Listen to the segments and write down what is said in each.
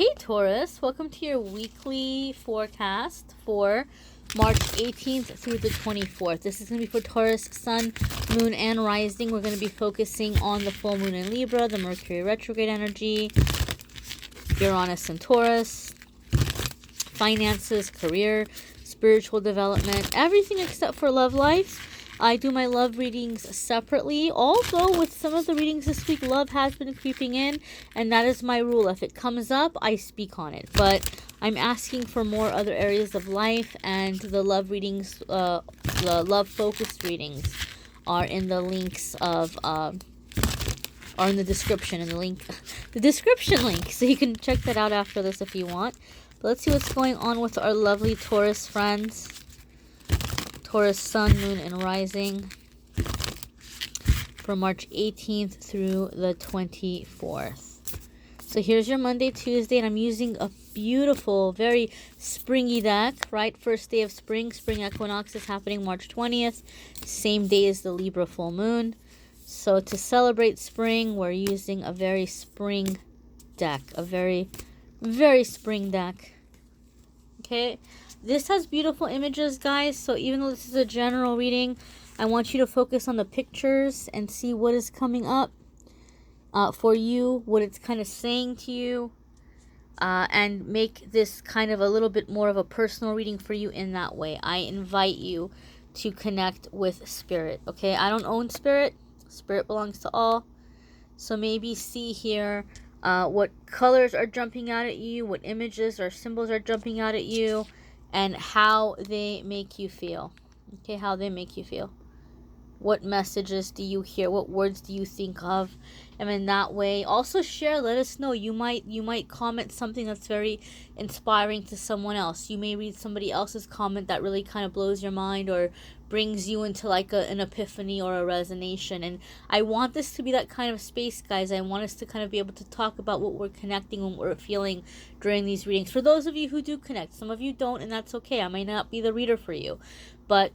Hey Taurus, welcome to your weekly forecast for March 18th through the 24th. This is going to be for Taurus, Sun, Moon, and Rising. We're going to be focusing on the full moon in Libra, the Mercury retrograde energy, Uranus and Taurus, finances, career, spiritual development, everything except for love life. I do my love readings separately, although with some of the readings this week, love has been creeping in, and that is my rule. If it comes up, I speak on it. But I'm asking for more other areas of life, and the love readings, the love-focused readings are in the links of, are in the description, the description link, so you can check that out after this if you want. But let's see what's going on with our lovely Taurus friends. Taurus, Sun, Moon, and Rising from March 18th through the 24th. So here's your Monday, Tuesday, and I'm using a beautiful, very springy deck, right? First day of spring. Spring equinox is happening March 20th, same day as the Libra full moon. So to celebrate spring, we're using a very spring deck, a very, very spring deck. Okay. This has beautiful images, guys, so even though this is a general reading, I want you to focus on the pictures and see what is coming up for you, what it's kind of saying to you, and make this kind of a little bit more of a personal reading for you in that way. I invite you to connect with Spirit, okay? I don't own Spirit. Spirit belongs to all. So maybe see here what colors are jumping out at you, what images or symbols are jumping out at you, and how they make you feel. Okay, how they make you feel. What messages do you hear? What words do you think of? And in that way, also share, let us know. You might comment something that's very inspiring to someone else. You may read somebody else's comment that really kind of blows your mind or brings you into like an epiphany or a resonation. And I want this to be that kind of space, guys. I want us to kind of be able to talk about what we're connecting, what we're feeling during these readings. For those of you who do connect, some of you don't, and that's okay. I might not be the reader for you, but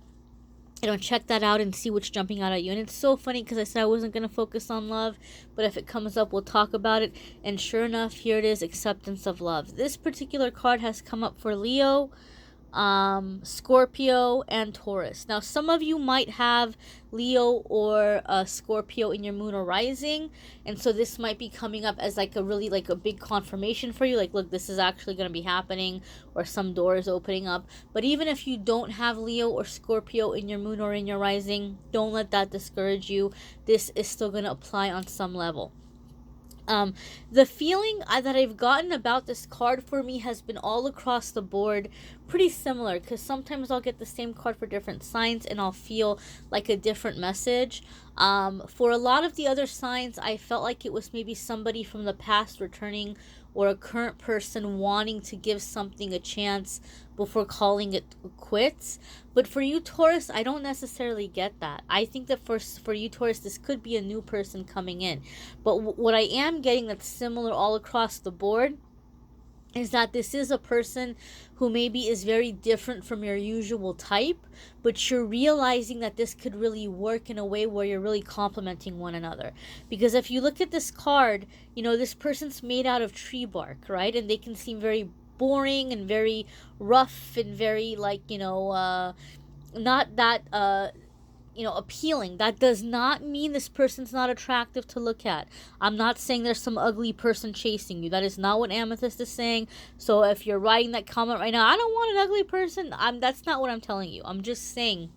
check that out and see what's jumping out at you. And it's so funny because I said I wasn't going to focus on love, but if it comes up, we'll talk about it. And sure enough, here it is, acceptance of love. This particular card has come up for Leo, Scorpio, and Taurus. Now, some of you might have Leo or Scorpio in your moon or rising, and so this might be coming up as like a really like a big confirmation for you, like, look, this is actually going to be happening, or some doors opening up. But even if you don't have Leo or Scorpio in your moon or in your rising, don't let that discourage you. This is still going to apply on some level. The feeling that I've gotten about this card for me has been all across the board pretty similar, because sometimes I'll get the same card for different signs and I'll feel like a different message. For a lot of the other signs, I felt like it was maybe somebody from the past returning, or a current person wanting to give something a chance before calling it quits. But for you, Taurus, I don't necessarily get that. I think that for you, Taurus, this could be a new person coming in. But what I am getting that's similar all across the board is that this is a person who maybe is very different from your usual type, but you're realizing that this could really work in a way where you're really complementing one another. Because if you look at this card, you know, this person's made out of tree bark, right? And they can seem very boring and very rough and very, like, you know, not that appealing. That does not mean this person's not attractive to look at. I'm not saying there's some ugly person chasing you. That is not what Amethyst is saying. So if you're writing that comment right now, I don't want an ugly person, that's not what I'm telling you. I'm just saying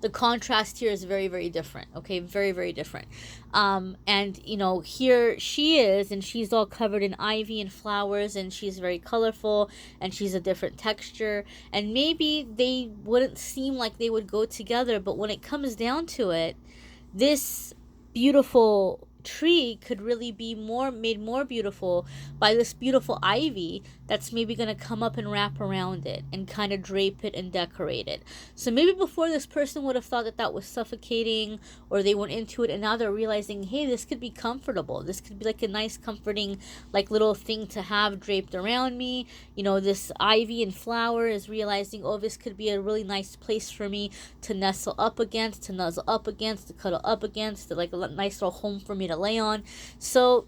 the contrast here is very, very different. Okay, very, very different. And you know, here she is, and she's all covered in ivy and flowers, and she's very colorful, and she's a different texture, and maybe they wouldn't seem like they would go together, but when it comes down to it, this beautiful tree could really be made more beautiful by this beautiful ivy that's maybe going to come up and wrap around it and kind of drape it and decorate it. So maybe before, this person would have thought that that was suffocating, or they went into it, and now they're realizing, hey, this could be comfortable. This could be like a nice comforting like little thing to have draped around me. You know, this ivy and flower is realizing, oh, this could be a really nice place for me to nestle up against, to nuzzle up against, to cuddle up against, like a nice little home for me to lay on. So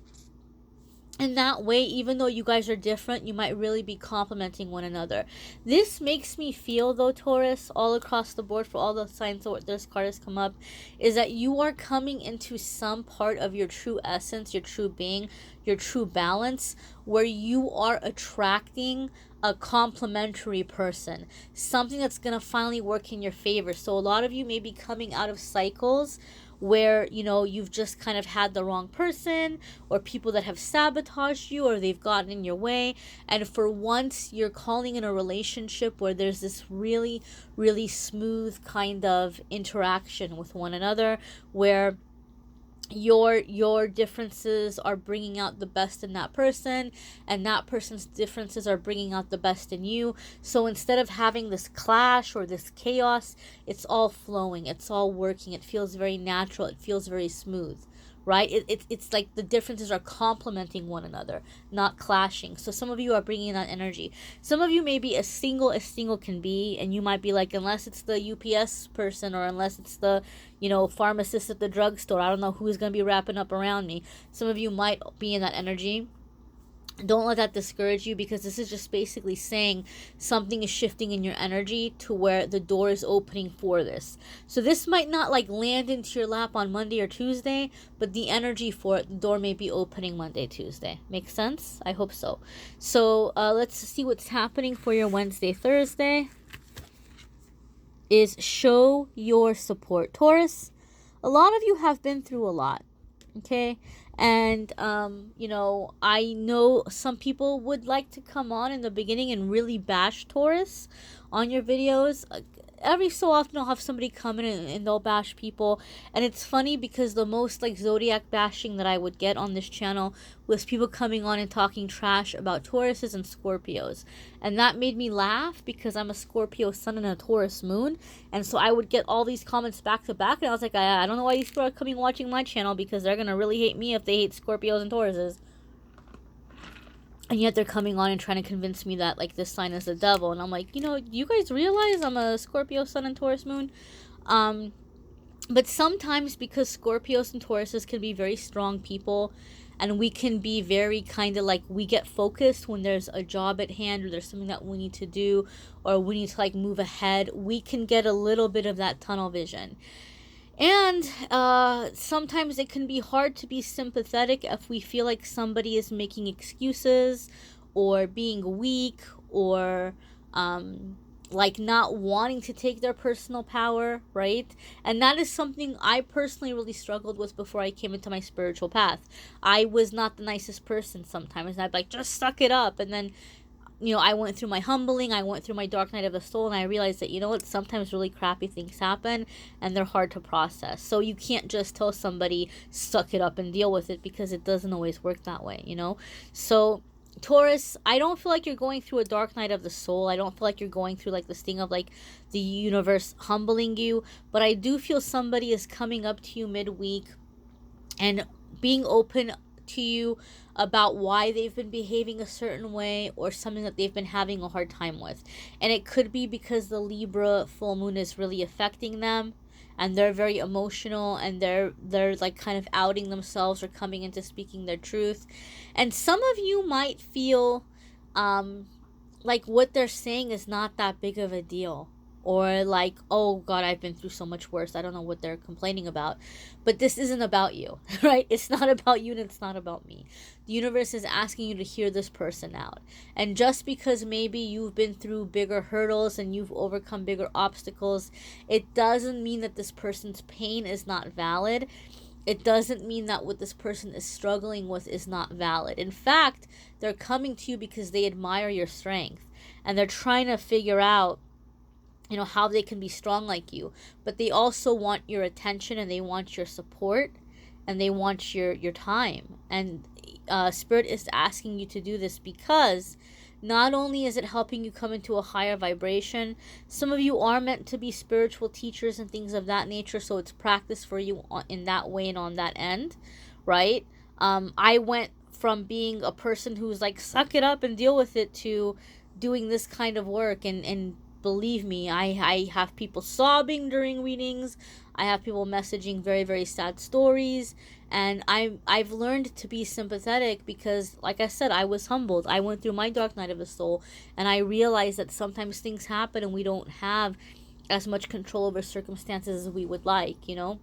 in that way, even though you guys are different, you might really be complementing one another. This makes me feel, though, Taurus, all across the board for all the signs that this card has come up, is that you are coming into some part of your true essence, your true being, your true balance, where you are attracting a complementary person, something that's going to finally work in your favor. So a lot of you may be coming out of cycles where, you know, you've just kind of had the wrong person, or people that have sabotaged you, or they've gotten in your way, and for once you're calling in a relationship where there's this really, really smooth kind of interaction with one another, where your differences are bringing out the best in that person, and that person's differences are bringing out the best in you. So instead of having this clash or this chaos, it's all flowing, it's all working, it feels very natural, it feels very smooth, right? It's like the differences are complementing one another, not clashing. So some of you are bringing that energy. Some of you may be as single can be, and you might be like, unless it's the UPS person, or unless it's the, you know, pharmacist at the drugstore, I don't know who's going to be wrapping up around me. Some of you might be in that energy. Don't let that discourage you, because this is just basically saying something is shifting in your energy to where the door is opening for this. So this might not like land into your lap on Monday or Tuesday, but the energy for it, the door may be opening Monday, Tuesday. Makes sense? I hope so. So let's see what's happening for your Wednesday, Thursday. Is show your support. Taurus, a lot of you have been through a lot. Okay, and you know, I know some people would like to come on in the beginning and really bash Taurus on your videos. Every so often I'll have somebody come in and they'll bash people, and it's funny because the most like zodiac bashing that I would get on this channel was people coming on and talking trash about Tauruses and Scorpios, and that made me laugh because I'm a Scorpio sun and a Taurus moon, and so I would get all these comments back to back, and I was like, I don't know why these people are coming watching my channel, because they're gonna really hate me if they hate Scorpios and Tauruses. And yet they're coming on and trying to convince me that, like, this sign is the devil. And I'm like, you know, you guys realize I'm a Scorpio sun and Taurus moon? But sometimes, because Scorpios and Tauruses can be very strong people, and we can be very kind of like, we get focused when there's a job at hand, or there's something that we need to do, or we need to, like, move ahead. We can get a little bit of that tunnel vision. And sometimes it can be hard to be sympathetic if we feel like somebody is making excuses, or being weak, or like not wanting to take their personal power, right? And that is something I personally really struggled with before I came into my spiritual path. I was not the nicest person sometimes, and I'd be like, just suck it up. And then, you know, I went through my humbling, I went through my dark night of the soul, and I realized that, you know what, sometimes really crappy things happen, and they're hard to process. So you can't just tell somebody, suck it up and deal with it, because it doesn't always work that way, you know? So, Taurus, I don't feel like you're going through a dark night of the soul. I don't feel like you're going through, like, this thing of, like, the universe humbling you, but I do feel somebody is coming up to you midweek and being open to you about why they've been behaving a certain way, or something that they've been having a hard time with. And it could be because the Libra full moon is really affecting them, and they're very emotional, and they're like kind of outing themselves, or coming into speaking their truth. And some of you might feel like what they're saying is not that big of a deal, or like, oh God, I've been through so much worse, I don't know what they're complaining about. But this isn't about you, right? It's not about you, and it's not about me. The universe is asking you to hear this person out. And just because maybe you've been through bigger hurdles and you've overcome bigger obstacles, it doesn't mean that this person's pain is not valid. It doesn't mean that what this person is struggling with is not valid. In fact, they're coming to you because they admire your strength, and they're trying to figure out, you know, how they can be strong like you. But they also want your attention, and they want your support, and they want your time. And Spirit is asking you to do this because not only is it helping you come into a higher vibration, some of you are meant to be spiritual teachers and things of that nature, so it's practice for you in that way and on that end, right? I went from being a person who's like, suck it up and deal with it, to doing this kind of work, and believe me, I have people sobbing during readings. I have people messaging very, very sad stories. And I've learned to be sympathetic because, like I said, I was humbled. I went through my dark night of the soul, and I realized that sometimes things happen and we don't have as much control over circumstances as we would like, you know?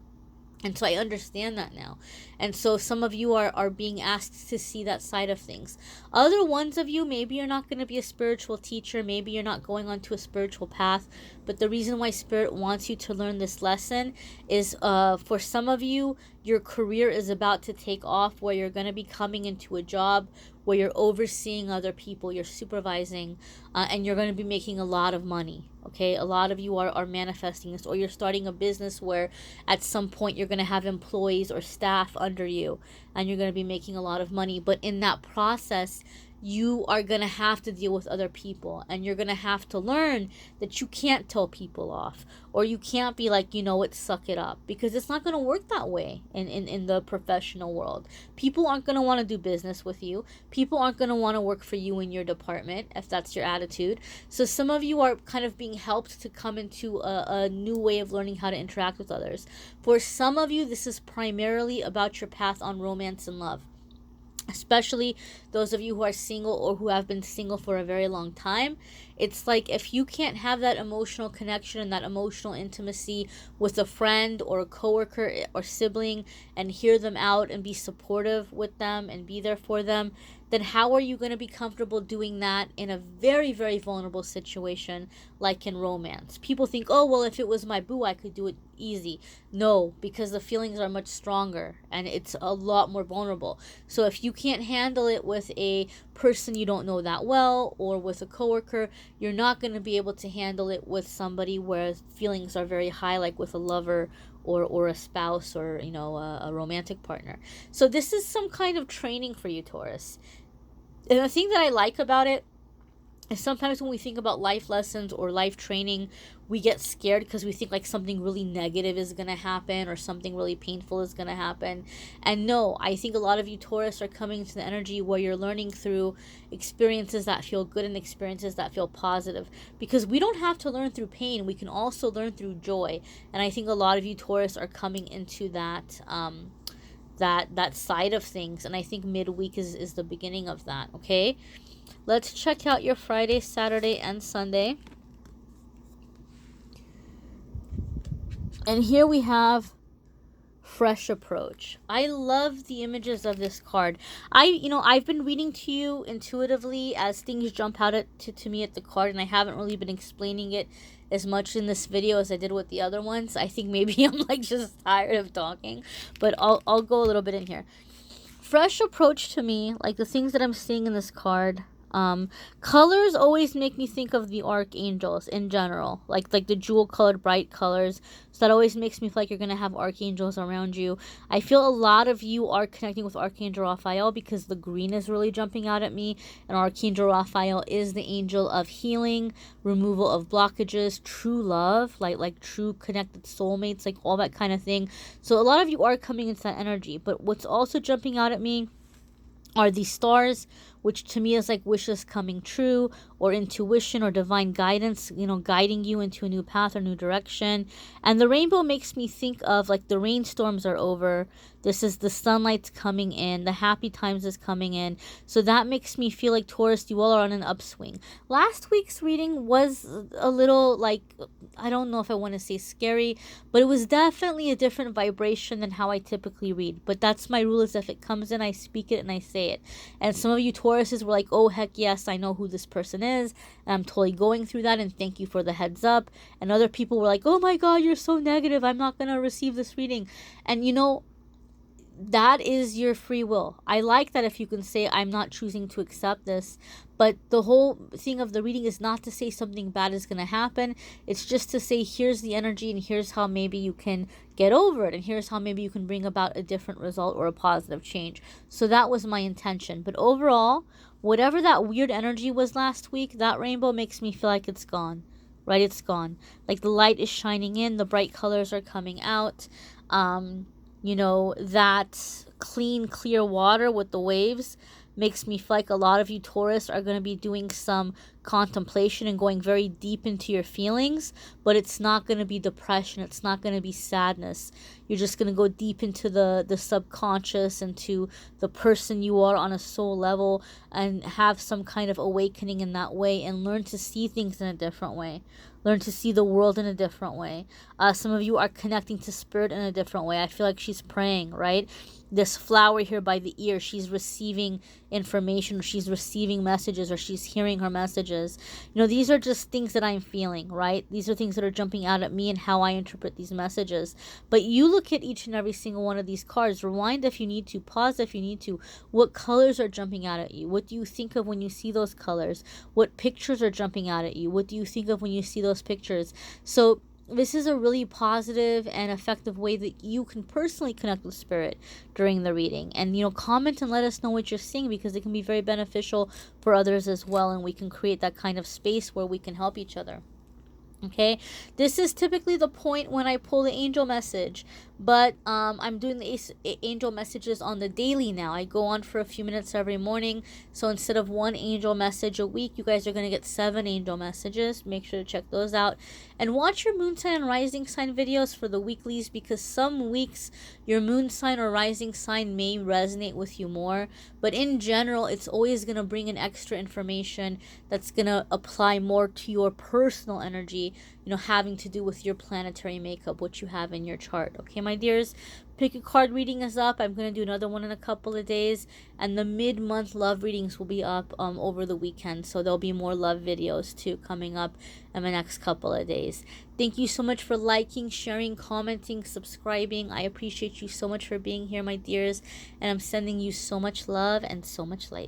And so I understand that now. And so some of you are being asked to see that side of things. Other ones of you, maybe you're not going to be a spiritual teacher. Maybe you're not going onto a spiritual path. But the reason why Spirit wants you to learn this lesson is for some of you, your career is about to take off, where you're going to be coming into a job where you're overseeing other people, you're supervising, and you're going to be making a lot of money. Okay, a lot of you are manifesting this, or you're starting a business where at some point you're going to have employees or staff under you, and you're going to be making a lot of money. But in that process, you are going to have to deal with other people, and you're going to have to learn that you can't tell people off, or you can't be like, you know what, suck it up, because it's not going to work that way in the professional world. People aren't going to want to do business with you. People aren't going to want to work for you in your department if that's your attitude. So some of you are kind of being helped to come into a new way of learning how to interact with others. For some of you, this is primarily about your path on romance and love, especially those of you who are single or who have been single for a very long time. It's like, if you can't have that emotional connection and that emotional intimacy with a friend or a coworker or sibling and hear them out and be supportive with them and be there for them, then how are you going to be comfortable doing that in a very, very vulnerable situation like in romance? People think, oh, well, if it was my boo, I could do it easy. No, because the feelings are much stronger and it's a lot more vulnerable. So if you can't handle it with a person you don't know that well or with a coworker, you're not going to be able to handle it with somebody where feelings are very high, like with a lover or a spouse or, you know, a romantic partner. So this is some kind of training for you, Taurus. And the thing that I like about it is sometimes when we think about life lessons or life training, we get scared because we think like something really negative is going to happen or something really painful is going to happen. And no, I think a lot of you Taurus are coming into the energy where you're learning through experiences that feel good and experiences that feel positive. Because we don't have to learn through pain. We can also learn through joy. And I think a lot of you Taurus are coming into that that side of things. And I think midweek is the beginning of that, okay? Let's check out your Friday, Saturday, and Sunday. And here we have fresh approach. I love the images of this card. I've been reading to you intuitively as things jump out to me at the card, and I haven't really been explaining it as much in this video as I did with the other ones. I think maybe I'm like just tired of talking, but I'll go a little bit in here. Fresh approach to me, like the things that I'm seeing in this card. Colors always make me think of the archangels in general, like the jewel colored bright colors. So that always makes me feel like you're going to have archangels around you. I feel a lot of you are connecting with Archangel Raphael because the green is really jumping out at me. And Archangel Raphael is the angel of healing, removal of blockages, true love, like true connected soulmates, like all that kind of thing. So a lot of you are coming into that energy. But what's also jumping out at me are these stars, which to me is like wishes coming true, or intuition or divine guidance, guiding you into a new path or new direction. And the rainbow makes me think of like the rainstorms are over. This is the sunlight's coming in. The happy times is coming in. So that makes me feel like Taurus, you all are on an upswing. Last week's reading was a little like, I don't know if I want to say scary, but it was definitely a different vibration than how I typically read. But that's my rule, is if it comes in, I speak it and I say it. And some of you Tauruses were like, oh, heck yes, I know who this person is. And I'm totally going through that, and thank you for the heads up. And other people were like, oh my God, you're so negative, I'm not going to receive this reading. And that is your free will. I like that if you can say, I'm not choosing to accept this. But the whole thing of the reading is not to say something bad is going to happen. It's just to say, here's the energy and here's how maybe you can get over it. And here's how maybe you can bring about a different result or a positive change. So that was my intention. But overall, whatever that weird energy was last week, that rainbow makes me feel like it's gone. Right? It's gone. Like the light is shining in. The bright colors are coming out. That clean, clear water with the waves makes me feel like a lot of you Taurus are going to be doing some contemplation and going very deep into your feelings, but it's not going to be depression. It's not going to be sadness. You're just going to go deep into the subconscious, into the person you are on a soul level, and have some kind of awakening in that way, and learn to see things in a different way. Learn to see the world in a different way. Some of you are connecting to spirit in a different way. I feel like she's praying, right? This flower here by the ear, she's receiving information, or she's receiving messages, or she's hearing her messages. These are just things that I'm feeling, right? These are things that are jumping out at me and how I interpret these messages. But you look at each and every single one of these cards. Rewind if you need to. Pause if you need to. What colors are jumping out at you? What do you think of when you see those colors? What pictures are jumping out at you? What do you think of when you see those pictures? So this is a really positive and effective way that you can personally connect with spirit during the reading. And, comment and let us know what you're seeing, because it can be very beneficial for others as well. And we can create that kind of space where we can help each other. Okay, this is typically the point when I pull the angel message, but I'm doing the angel messages on the daily now. I go on for a few minutes every morning, so instead of 1 angel message a week, you guys are going to get 7 angel messages. Make sure to check those out, and watch your moon sign and rising sign videos for the weeklies, because some weeks your moon sign or rising sign may resonate with you more, but in general, it's always going to bring in extra information that's going to apply more to your personal energy, having to do with your planetary makeup, what you have in your chart. Okay, my dears, pick a card reading is up. I'm going to do another one in a couple of days, and the mid-month love readings will be up over the weekend, so there'll be more love videos too coming up in the next couple of days. Thank you so much for liking, sharing, commenting, subscribing. I appreciate you so much for being here, my dears, and I'm sending you so much love and so much light.